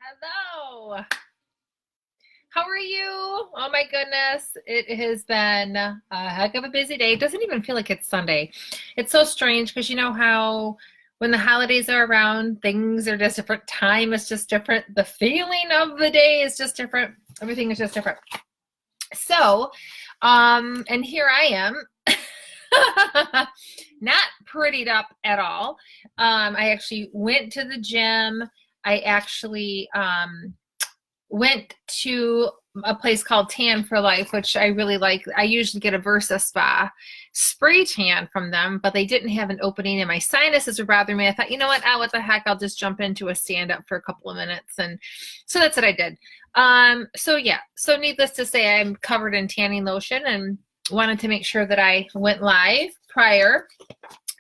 Hello. How are you? Oh my goodness. It has been a heck of a busy day. It doesn't even feel like it's Sunday. It's so strange because you know how when the holidays are around, things are just different. Time is just different. The feeling of the day is just different. Everything is just different. So, and here I am. Not prettied up at all. I actually went to the gym. I actually went to a place called Tan for Life, which I really like. I usually get a Versa Spa spray tan from them, but they didn't have an opening and my sinuses were bothering me. I thought, you know what the heck, I'll just jump into a stand up for a couple of minutes. And so that's what I did. So yeah, so needless to say, I'm covered in tanning lotion and wanted to make sure that I went live prior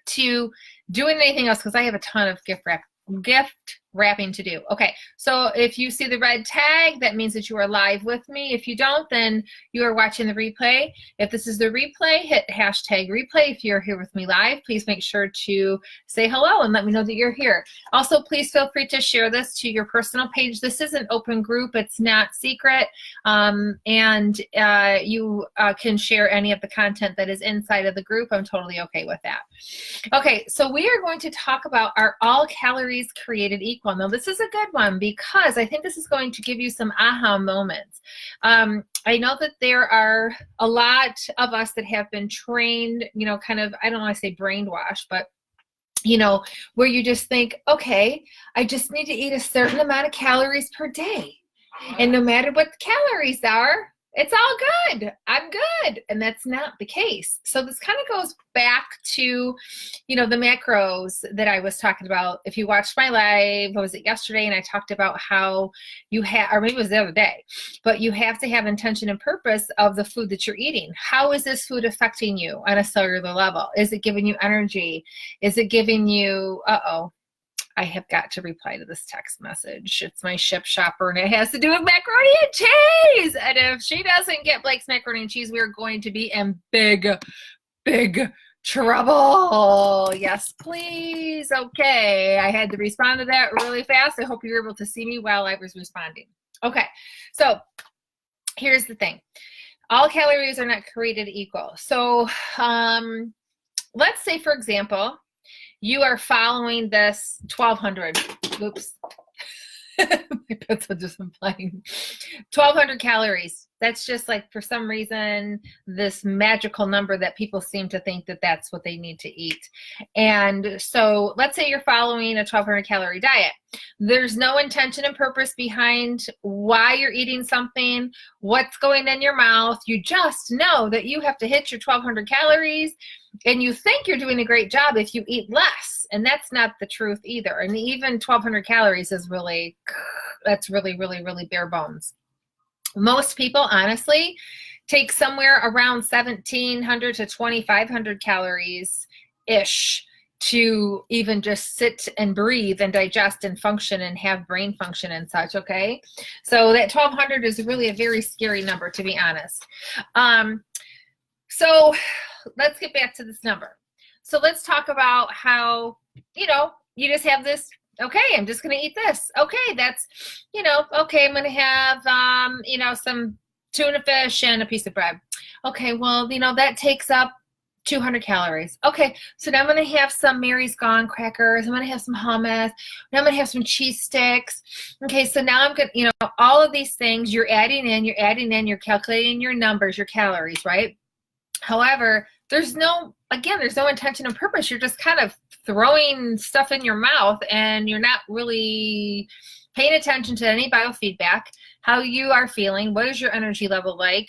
to doing anything else because I have a ton of gift wrapping to do. Okay, so if you see the red tag, that means that you are live with me. If you don't, then you are watching the replay. If this is the replay, hit hashtag replay. If you're here with me live, please make sure to say hello and let me know that you're here. Also, please feel free to share this to your personal page. This is an open group. It's not secret. And you can share any of the content that is inside of the group. I'm totally okay with that. Okay, so we are going to talk about are all calories created equal? Now, this is a good one because I think this is going to give you some aha moments. I know that there are a lot of us that have been trained, you know, kind of, I don't want to say brainwashed, but you know, where you just think, okay, I just need to eat a certain amount of calories per day. And no matter what the calories are, it's all good. I'm good. And that's not the case. So this kind of goes back to, you know, the macros that I was talking about. If you watched my live, what was it, yesterday? And I talked about how you have, or maybe it was the other day, but you have to have intention and purpose of the food that you're eating. How is this food affecting you on a cellular level? Is it giving you energy? Is it giving you, I have got to reply to this text message. It's my ship shopper, and it has to do with macaroni and cheese. And if she doesn't get Blake's macaroni and cheese, we're going to be in big, big trouble. Yes, please. Okay. I had to respond to that really fast. I hope you were able to see me while I was responding. Okay. So here's the thing. All calories are not created equal. So let's say, for example, you are following this 1200, oops, my pencil just went flying, 1200 calories. That's just like, for some reason, this magical number that people seem to think that that's what they need to eat. And so let's say you're following a 1200 calorie diet. There's no intention and purpose behind why you're eating something, what's going in your mouth. You just know that you have to hit your 1200 calories and you think you're doing a great job if you eat less. And that's not the truth either. And even 1200 calories is really, that's really, really, really bare bones. Most people, honestly, take somewhere around 1,700 to 2,500 calories-ish to even just sit and breathe and digest and function and have brain function and such, okay? So that 1,200 is really a very scary number, to be honest. So let's get back to this number. So let's talk about how, you know, you just have this, okay, I'm just going to eat this. Okay, that's, you know, okay, I'm going to have, you know, some tuna fish and a piece of bread. Okay, well, you know, that takes up 200 calories. Okay, so now I'm going to have some Mary's Gone crackers. I'm going to have some hummus. Now I'm going to have some cheese sticks. Okay, so now I'm going to, you know, all of these things you're adding in, you're calculating your numbers, your calories, right? However, there's no intention and purpose. You're just kind of throwing stuff in your mouth and you're not really paying attention to any biofeedback, how you are feeling, what is your energy level like,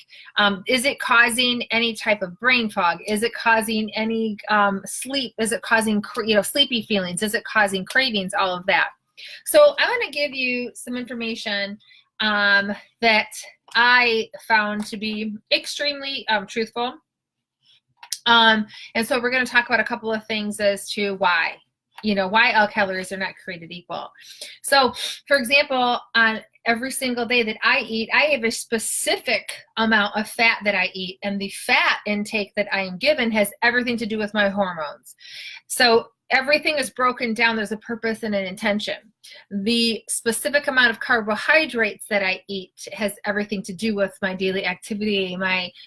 is it causing any type of brain fog, is it causing any sleep, is it causing, you know, sleepy feelings, is it causing cravings, all of that. So I'm going to give you some information that I found to be extremely truthful. And so we're going to talk about a couple of things as to why, you know, why all calories are not created equal. So, for example, on every single day that I eat, I have a specific amount of fat that I eat, and the fat intake that I am given has everything to do with my hormones. So everything is broken down. There's a purpose and an intention. The specific amount of carbohydrates that I eat has everything to do with my daily activity,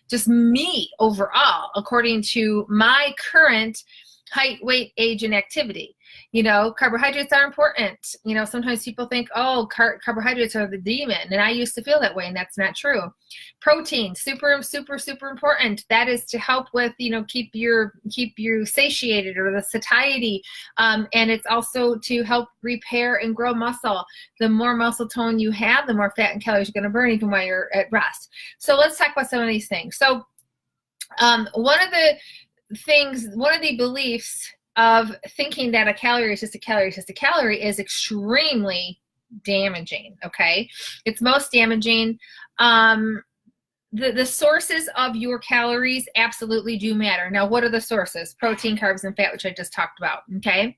just me overall, according to my current height, weight, age, and activity. Carbohydrates are important. Sometimes people think, oh, carbohydrates are the demon. And I used to feel that way, and that's not true. Protein, super, super, super important. That is to help with, keep you satiated, or the satiety. And it's also to help repair and grow muscle. The more muscle tone you have, the more fat and calories you're going to burn, even while you're at rest. So let's talk about some of these things. So one of the beliefs of thinking that a calorie is just a calorie is just a calorie is extremely damaging, okay? It's most damaging. The sources of your calories absolutely do matter. Now, what are the sources? Protein, carbs, and fat, which I just talked about, okay?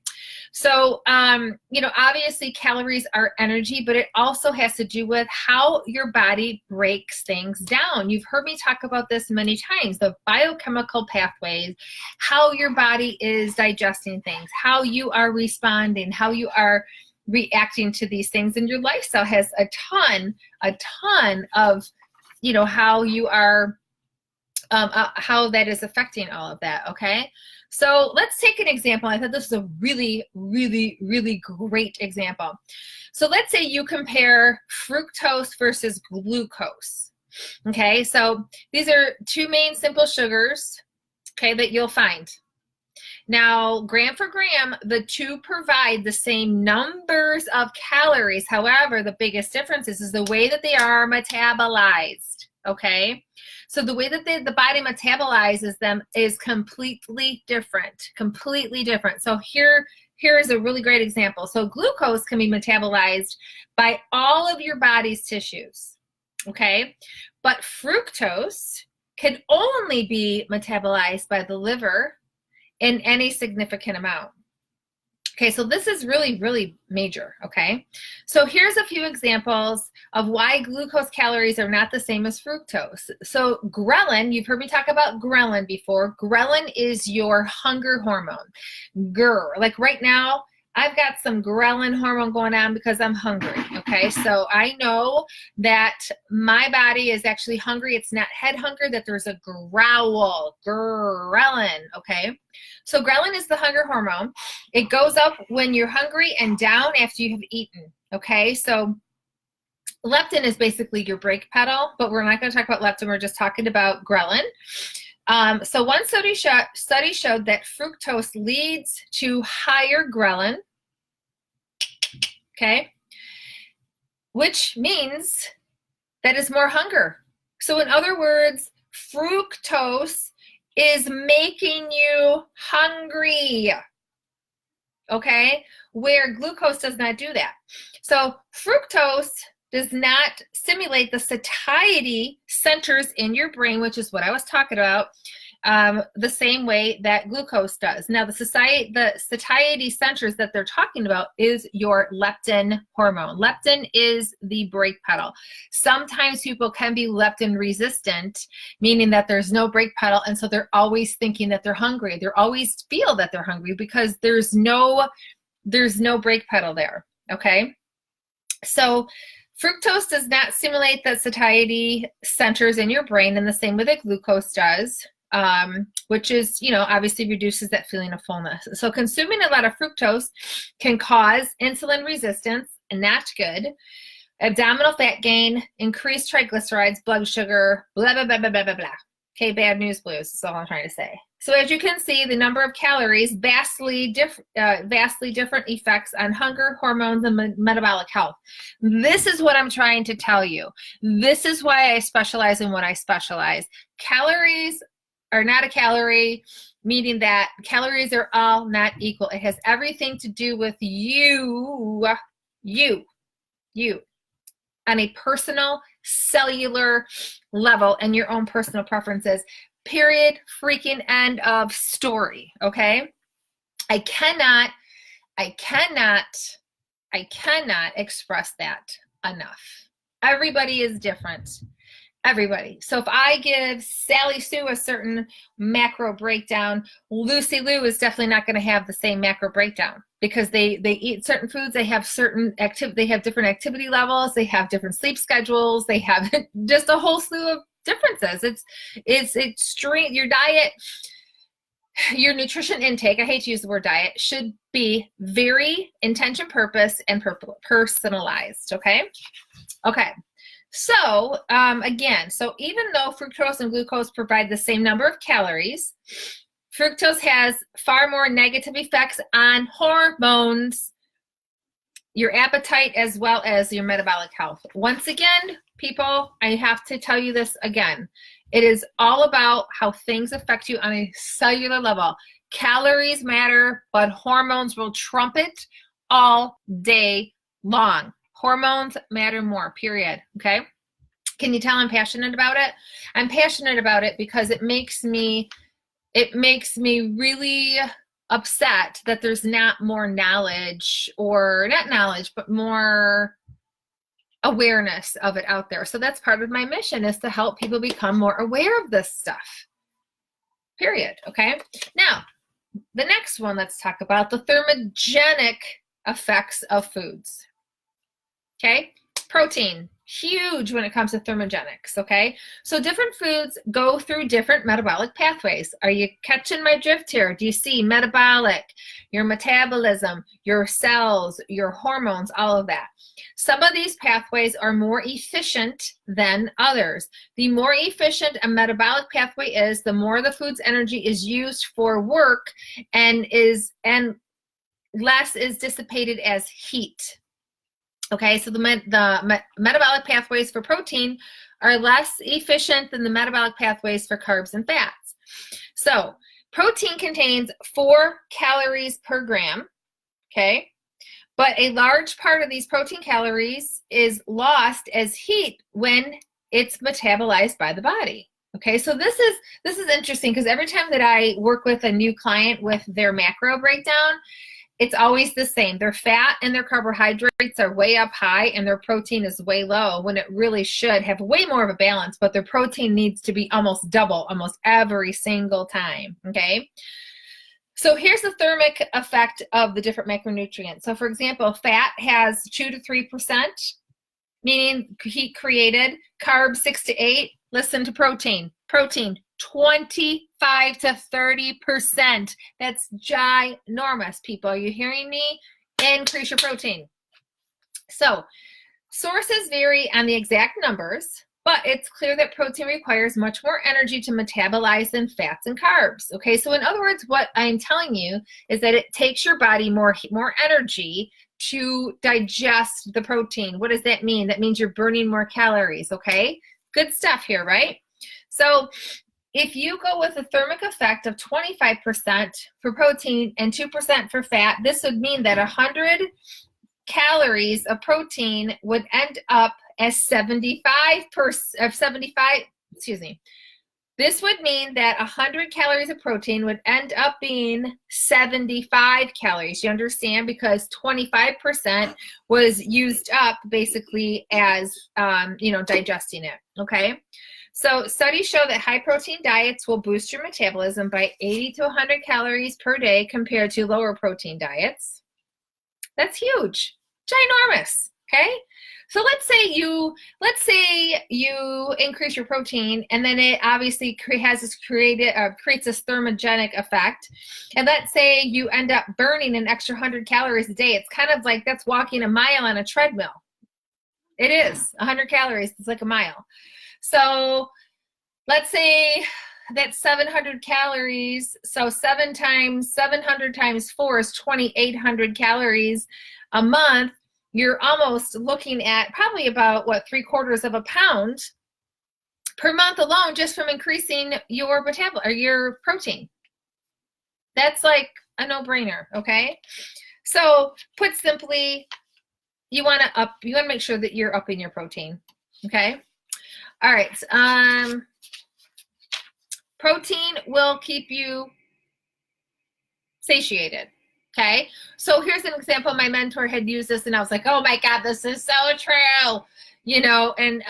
So, obviously calories are energy, but it also has to do with how your body breaks things down. You've heard me talk about this many times, the biochemical pathways, how your body is digesting things, how you are responding, how you are reacting to these things, and your lifestyle has a ton of how you are, how that is affecting all of that, okay? So let's take an example. I thought this is a really, really, really great example. So let's say you compare fructose versus glucose, okay? So these are two main simple sugars, okay, that you'll find. Now, gram for gram, the two provide the same numbers of calories. However, the biggest difference is the way that they are metabolized, okay? So the way that the body metabolizes them is completely different, So here is a really great example. So glucose can be metabolized by all of your body's tissues, okay? But fructose can only be metabolized by the liver in any significant amount. Okay, so this is really, really major, okay? So here's a few examples of why glucose calories are not the same as fructose. So ghrelin, you've heard me talk about ghrelin before. Ghrelin is your hunger hormone. Like right now, I've got some ghrelin hormone going on because I'm hungry, okay? So I know that my body is actually hungry. It's not head hunger, that there's a growl, ghrelin, okay? So ghrelin is the hunger hormone. It goes up when you're hungry and down after you have eaten, okay? So leptin is basically your brake pedal, but we're not going to talk about leptin. We're just talking about ghrelin. So one study showed that fructose leads to higher ghrelin, okay, which means that is more hunger. So in other words, fructose is making you hungry, okay, where glucose does not do that. So fructose does not stimulate the satiety centers in your brain, which is what I was talking about, the same way that glucose does. Now, the satiety centers that they're talking about is your leptin hormone. Leptin is the brake pedal. Sometimes people can be leptin resistant, meaning that there's no brake pedal, and so they're always thinking that they're hungry. They always feel that they're hungry because there's no brake pedal there, okay? So fructose does not stimulate the satiety centers in your brain in the same way that glucose does, which is, obviously reduces that feeling of fullness. So consuming a lot of fructose can cause insulin resistance, and not good, abdominal fat gain, increased triglycerides, blood sugar, blah, blah, blah, blah, blah, blah, blah. Okay, bad news blues is all I'm trying to say. So as you can see, the number of calories, vastly different effects on hunger, hormones, and metabolic health. This is what I'm trying to tell you. This is why I specialize in what I specialize. Calories are not a calorie, meaning that calories are all not equal. It has everything to do with you, on a personal, cellular level and your own personal preferences. Period, freaking end of story, okay? I cannot express that enough. Everybody is different. Everybody. So if I give Sally Sue a certain macro breakdown, Lucy Lou is definitely not going to have the same macro breakdown because they eat certain foods, they have certain they have different activity levels, they have different sleep schedules, they have just a whole slew of differences. It's extreme. Your diet, your nutrition intake, I hate to use the word diet, should be very intention, purpose, and personalized. Okay. So again, so even though fructose and glucose provide the same number of calories, fructose has far more negative effects on hormones, your appetite, as well as your metabolic health. Once again, people, I have to tell you this again. It is all about how things affect you on a cellular level. Calories matter, but hormones will trump it all day long. Hormones matter more, period. Okay. Can you tell I'm passionate about it? I'm passionate about it because it makes me really upset that there's not more knowledge, or not knowledge, but more awareness of it out there. So that's part of my mission, is to help people become more aware of this stuff. Period. Okay. Now, the next one, let's talk about the thermogenic effects of foods. Okay, protein, huge when it comes to thermogenics, okay? So different foods go through different metabolic pathways. Are you catching my drift here? Do you see metabolic, your metabolism, your cells, your hormones, all of that? Some of these pathways are more efficient than others. The more efficient a metabolic pathway is, the more the food's energy is used for work and less is dissipated as heat. Okay, so the metabolic pathways for protein are less efficient than the metabolic pathways for carbs and fats. So protein contains 4 calories per gram, okay? But a large part of these protein calories is lost as heat when it's metabolized by the body. Okay, so this is interesting, because every time that I work with a new client with their macro breakdown, it's always the same. Their fat and their carbohydrates are way up high and their protein is way low, when it really should have way more of a balance, but their protein needs to be almost double almost every single time, okay? So here's the thermic effect of the different macronutrients. So for example, fat has 2 to 3%, meaning heat created. Carbs 6 to 8. Listen to protein. Protein 25 to 30%. That's ginormous, people. Are you hearing me? Increase your protein. So sources vary on the exact numbers, but it's clear that protein requires much more energy to metabolize than fats and carbs. Okay, so in other words, what I'm telling you is that it takes your body more energy to digest the protein. What does that mean? That means you're burning more calories, okay? Good stuff here, right? So if you go with a thermic effect of 25% for protein and 2% for fat, this would mean that 100 calories of protein would end up as 75, excuse me. This would mean that 100 calories of protein would end up being 75 calories. You understand? Because 25% was used up basically as, digesting it, okay? So studies show that high protein diets will boost your metabolism by 80 to 100 calories per day compared to lower protein diets. That's huge, ginormous, okay? So let's say you increase your protein, and then it obviously creates this thermogenic effect. And let's say you end up burning an extra 100 calories a day. It's kind of like that's walking a mile on a treadmill. It is 100 calories. It's like a mile. So let's say that's 700 calories. So 700 times 4 is 2,800 calories a month. You're almost looking at probably about, 3/4 of a pound per month alone, just from increasing your your protein. That's like a no-brainer, okay? So put simply, you want to make sure that you're upping your protein, okay? All right. Protein will keep you satiated. Okay. So here's an example. My mentor had used this and I was like, oh my God, this is so true. And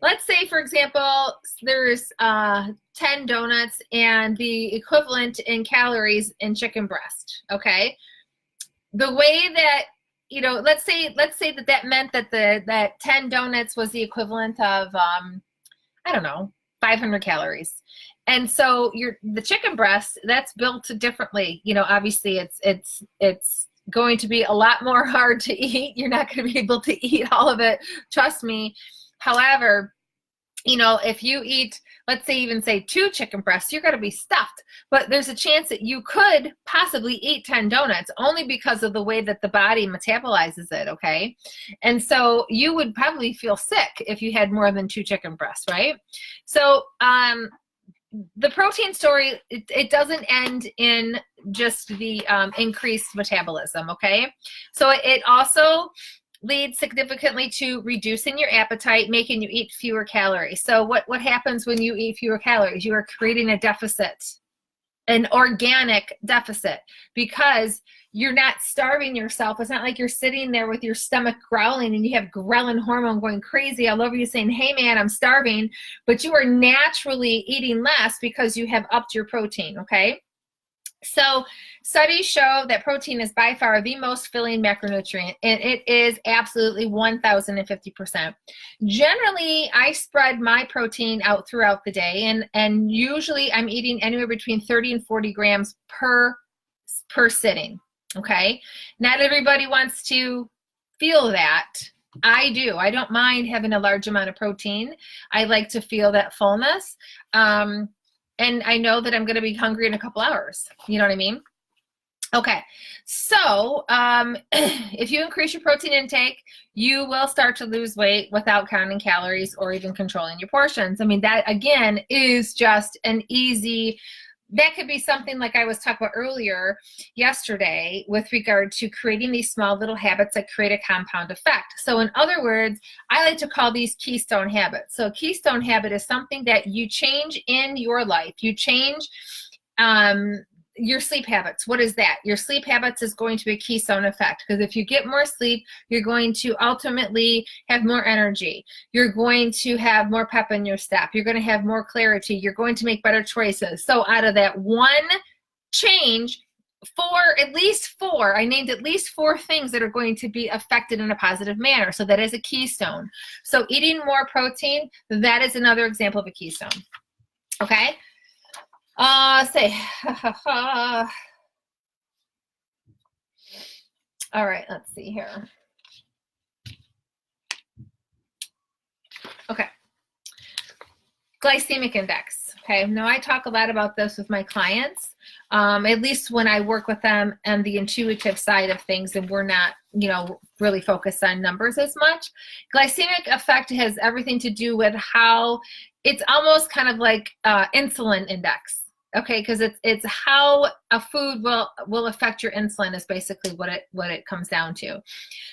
let's say, for example, there's 10 donuts and the equivalent in calories in chicken breast. Okay. The way that, let's say that meant that that 10 donuts was the equivalent of, I don't know, 500 calories. And so the chicken breast, that's built differently. Obviously it's going to be a lot more hard to eat. You're not going to be able to eat all of it. Trust me. However, if you eat, let's say, even say 2 chicken breasts, you're going to be stuffed. But there's a chance that you could possibly eat 10 donuts only because of the way that the body metabolizes it, okay? And so you would probably feel sick if you had more than 2 chicken breasts, right? So the protein story, it doesn't end in just the increased metabolism, okay? So it also leads significantly to reducing your appetite, making you eat fewer calories. So what happens when you eat fewer calories? You are creating a deficit, an organic deficit, because you're not starving yourself. It's not like you're sitting there with your stomach growling and you have ghrelin hormone going crazy all over you saying, hey man, I'm starving, but you are naturally eating less because you have upped your protein, okay? So studies show that protein is by far the most filling macronutrient, and it is absolutely 1,050%. Generally, I spread my protein out throughout the day, and usually I'm eating anywhere between 30 and 40 grams per sitting, okay? Not everybody wants to feel that. I do. I don't mind having a large amount of protein. I like to feel that fullness. And I know that I'm going to be hungry in a couple hours. You know what I mean? Okay. So if you increase your protein intake, you will start to lose weight without counting calories or even controlling your portions. I mean, that again is just an easy, that could be something like I was talking about earlier yesterday with regard to creating these small little habits that create a compound effect. So in other words, I like to call these keystone habits. So a keystone habit is something that you change in your life. You change your sleep habits. What is that? Your sleep habits is going to be a keystone effect, because if you get more sleep, you're going to ultimately have more energy. You're going to have more pep in your step. You're going to have more clarity. You're going to make better choices. So out of that one change, at least four, I named at least 4 things that are going to be affected in a positive manner. So that is a keystone. So eating more protein, that is another example of a keystone. Okay. All right, let's see here. Okay. Glycemic index. Okay. Now I talk a lot about this with my clients, at least when I work with them on the intuitive side of things, and we're not, really focused on numbers as much. Glycemic effect has everything to do with how it's almost kind of like insulin index. Okay, because it's how a food will affect your insulin is basically what it comes down to.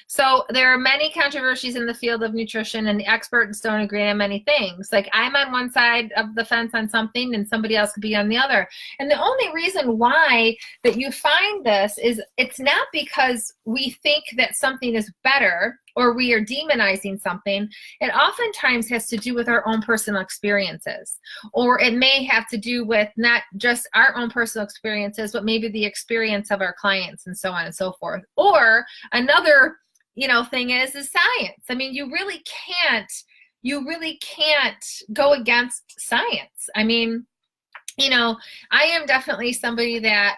So there are many controversies in the field of nutrition, and the experts don't agree on many things. Like I'm on one side of the fence on something, and somebody else could be on the other. And the only reason why that you find this is it's not because we think that something is better or we are demonizing something. It oftentimes has to do with our own personal experiences, or it may have to do with not just our own personal experiences, but maybe the experience of our clients and so on and so forth. Or another, thing is science. I mean, you really can't go against science. I mean, I am definitely somebody that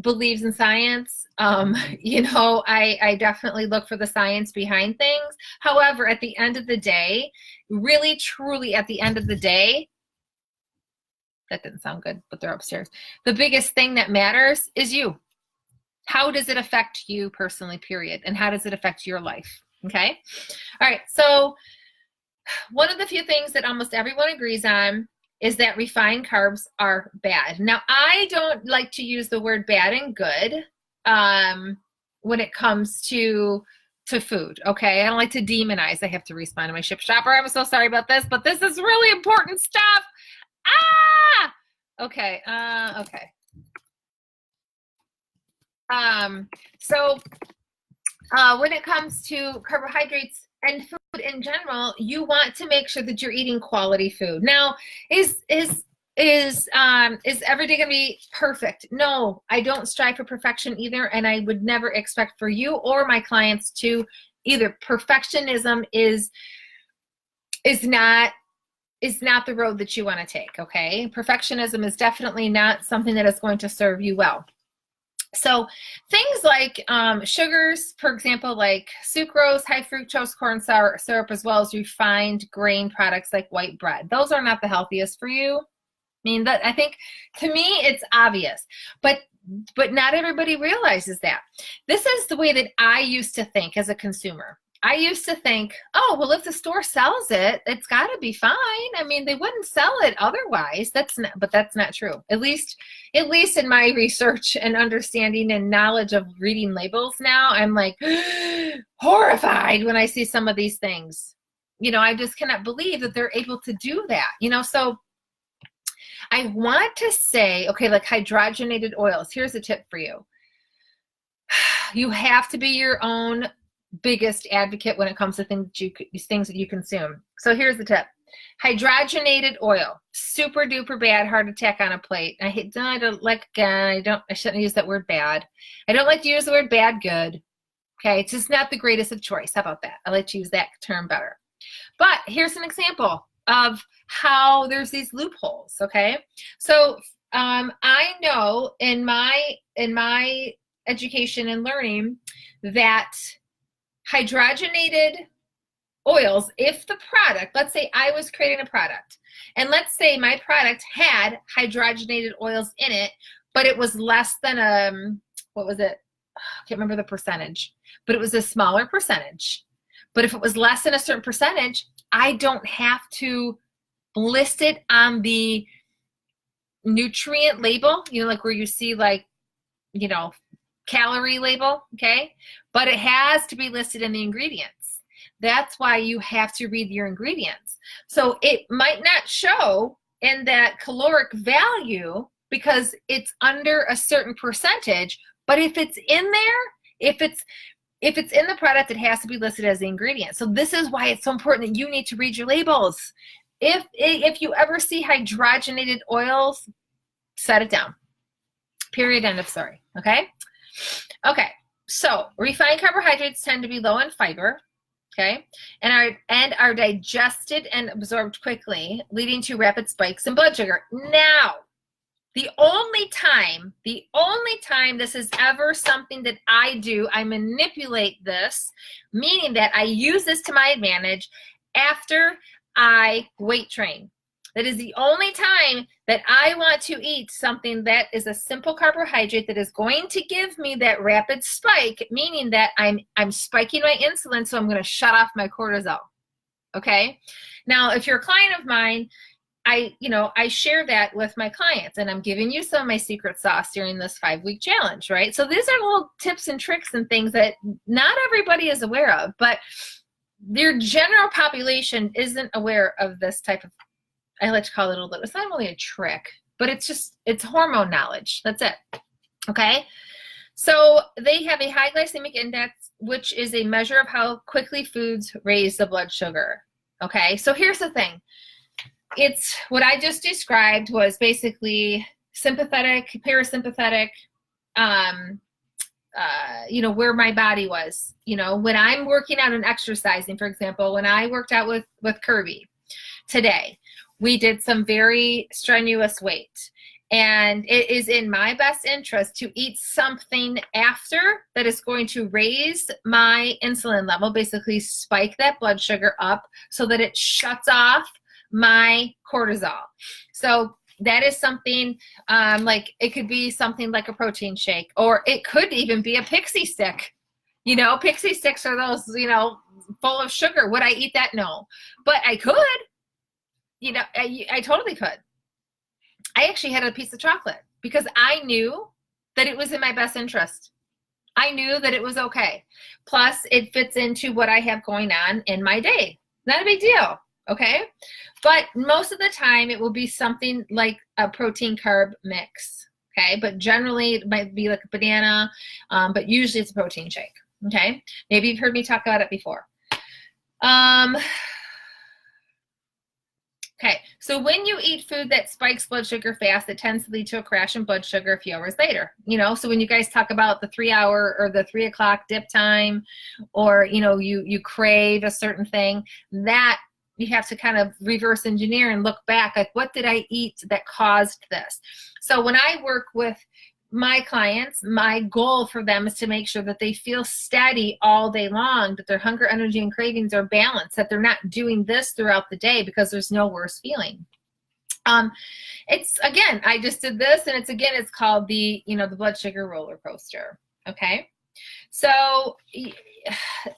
believes in science. I definitely look for the science behind things. However, at the end of the day, really, truly at the end of the day, that didn't sound good, but they're upstairs. The biggest thing that matters is you. How does it affect you personally, period? And how does it affect your life? Okay. All right. So one of the few things that almost everyone agrees on is that refined carbs are bad. Now, I don't like to use the word bad and good when it comes to food, okay? I don't like to demonize. I have to respond to my ship shopper. I'm so sorry about this, but this is really important stuff. Okay, okay. So when it comes to carbohydrates, and food in general, you want to make sure that you're eating quality food. Now, is every day gonna be perfect? No, I don't strive for perfection either, and I would never expect for you or my clients to either. Perfectionism is not the road that you want to take, okay? Perfectionism is definitely not something that is going to serve you well. So things like sugars, for example, like sucrose, high fructose corn syrup, as well as refined grain products like white bread. Those are not the healthiest for you. I mean, that, I think, to me, it's obvious, but not everybody realizes that. This is the way that I used to think as a consumer. I used to think, oh, well, if the store sells it, it's got to be fine. I mean, they wouldn't sell it otherwise. But that's not true. At least in my research and understanding and knowledge of reading labels now, I'm like horrified when I see some of these things. You know, I just cannot believe that they're able to do that. You know, so I want to say, okay, like hydrogenated oils. Here's a tip for you. You have to be your own biggest advocate when it comes to things that you consume. So here's the tip. Hydrogenated oil, super duper bad, heart attack on a plate. I shouldn't use that word bad. I don't like to use the word bad good. Okay, it's just not the greatest of choice. How about that? I like to use that term better. But here's an example of how there's these loopholes, okay? So I know in my education and learning that hydrogenated oils, if the product, let's say I was creating a product, and let's say my product had hydrogenated oils in it, but it was less than what was it? I can't remember the percentage, but it was a smaller percentage. But if it was less than a certain percentage, I don't have to list it on the nutrient label, you know, like where you see like, you know, calorie label, okay? But it has to be listed in the ingredients. That's why you have to read your ingredients. So it might not show in that caloric value because it's under a certain percentage, but if it's in there, if it's in the product, it has to be listed as the ingredient. So this is why it's so important that you need to read your labels. If you ever see hydrogenated oils, set it down. Period, end of story, okay? Okay, so refined carbohydrates tend to be low in fiber, okay, and are digested and absorbed quickly, leading to rapid spikes in blood sugar. Now, the only time this is ever something that I do, I manipulate this, meaning that I use this to my advantage after I weight train. That is the only time that I want to eat something that is a simple carbohydrate that is going to give me that rapid spike, meaning that I'm spiking my insulin, so I'm going to shut off my cortisol. Okay? Now, if you're a client of mine, I share that with my clients, and I'm giving you some of my secret sauce during this 5-week challenge, right? So these are little tips and tricks and things that not everybody is aware of, but your general population isn't aware of this type of, I like to call it it's not really a trick, but it's hormone knowledge. That's it. Okay. So they have a high glycemic index, which is a measure of how quickly foods raise the blood sugar. Okay. So here's the thing. It's what I just described was basically sympathetic, parasympathetic, where my body was, when I'm working out and exercising, for example, when I worked out with Kirby today, we did some very strenuous weight, and it is in my best interest to eat something after that is going to raise my insulin level, basically spike that blood sugar up so that it shuts off my cortisol. So that is something like it could be something like a protein shake, or it could even be a pixie stick. Pixie sticks are those, full of sugar. Would I eat that? No, but I could. I totally could. I actually had a piece of chocolate because I knew that it was in my best interest. I knew that it was okay. Plus, it fits into what I have going on in my day. Not a big deal, okay? But most of the time, it will be something like a protein carb mix, okay? But generally, it might be like a banana, but usually it's a protein shake, okay? Maybe you've heard me talk about it before. Um, Okay, so when you eat food that spikes blood sugar fast, it tends to lead to a crash in blood sugar a few hours later. So when you guys talk about the 3 hour or the 3 o'clock dip time, or you crave a certain thing, that you have to kind of reverse engineer and look back, like, what did I eat that caused this? So when I work with my clients, my goal for them is to make sure that they feel steady all day long, that their hunger, energy, and cravings are balanced, that they're not doing this throughout the day, because there's no worse feeling. It's, again, I just did this, and it's called the blood sugar roller coaster. Okay. So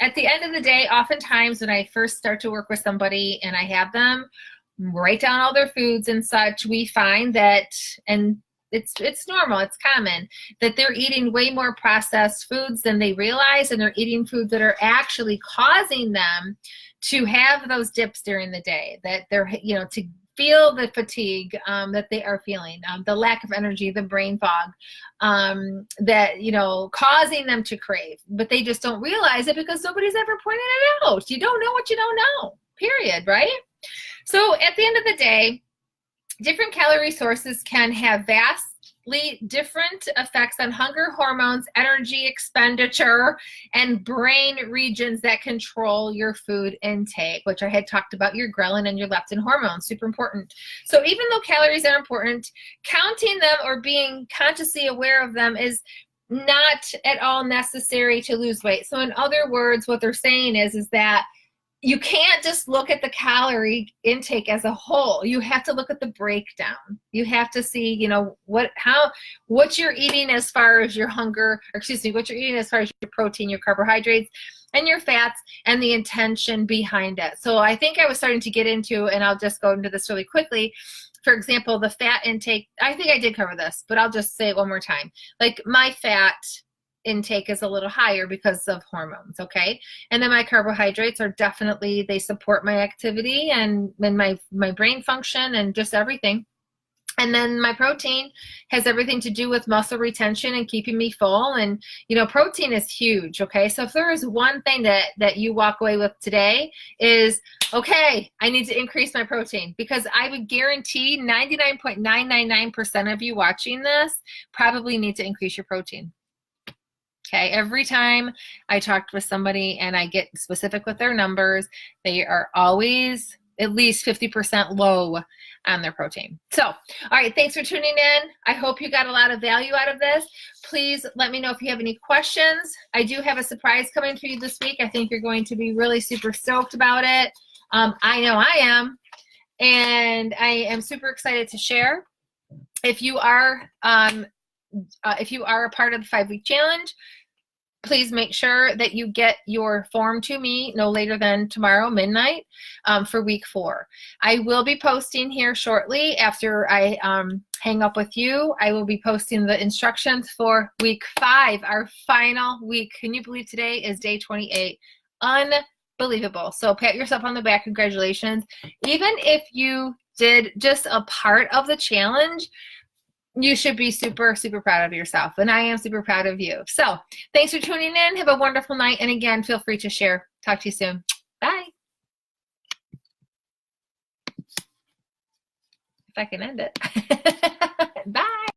at the end of the day, oftentimes when I first start to work with somebody and I have them write down all their foods and such, we find that, and it's normal, it's common, that they're eating way more processed foods than they realize, and they're eating foods that are actually causing them to have those dips during the day, that they're, to feel the fatigue that they are feeling, the lack of energy, the brain fog, that, causing them to crave, but they just don't realize it because nobody's ever pointed it out. You don't know what you don't know, period, right? So at the end of the day, different calorie sources can have vastly different effects on hunger hormones, energy expenditure, and brain regions that control your food intake, which I had talked about, your ghrelin and your leptin hormones, super important. So even though calories are important, counting them or being consciously aware of them is not at all necessary to lose weight. So in other words, what they're saying is that you can't just look at the calorie intake as a whole. You have to look at the breakdown. You have to see, what you're eating as far as your hunger, what you're eating as far as your protein, your carbohydrates, and your fats, and the intention behind it. So I think I was starting to get into, and I'll just go into this really quickly. For example, the fat intake, I think I did cover this, but I'll just say it one more time. Like, my fat intake is a little higher because of hormones, okay? And then my carbohydrates are definitely, they support my activity and my brain function and just everything. And then my protein has everything to do with muscle retention and keeping me full. And, protein is huge, okay? So if there is one thing that you walk away with today is, okay, I need to increase my protein, because I would guarantee 99.999% of you watching this probably need to increase your protein. Okay, every time I talk with somebody and I get specific with their numbers, they are always at least 50% low on their protein. So, all right, thanks for tuning in. I hope you got a lot of value out of this. Please let me know if you have any questions. I do have a surprise coming for you this week. I think you're going to be really super stoked about it. I know I am, and I am super excited to share. If you are a part of the 5-week challenge, please make sure that you get your form to me no later than tomorrow midnight for week 4. I will be posting here shortly after I hang up with you. I will be posting the instructions for week 5, our final week. Can you believe today is day 28? Unbelievable. So pat yourself on the back. Congratulations. Even if you did just a part of the challenge, you should be super, super proud of yourself. And I am super proud of you. So thanks for tuning in. Have a wonderful night. And again, feel free to share. Talk to you soon. Bye. If I can end it. Bye.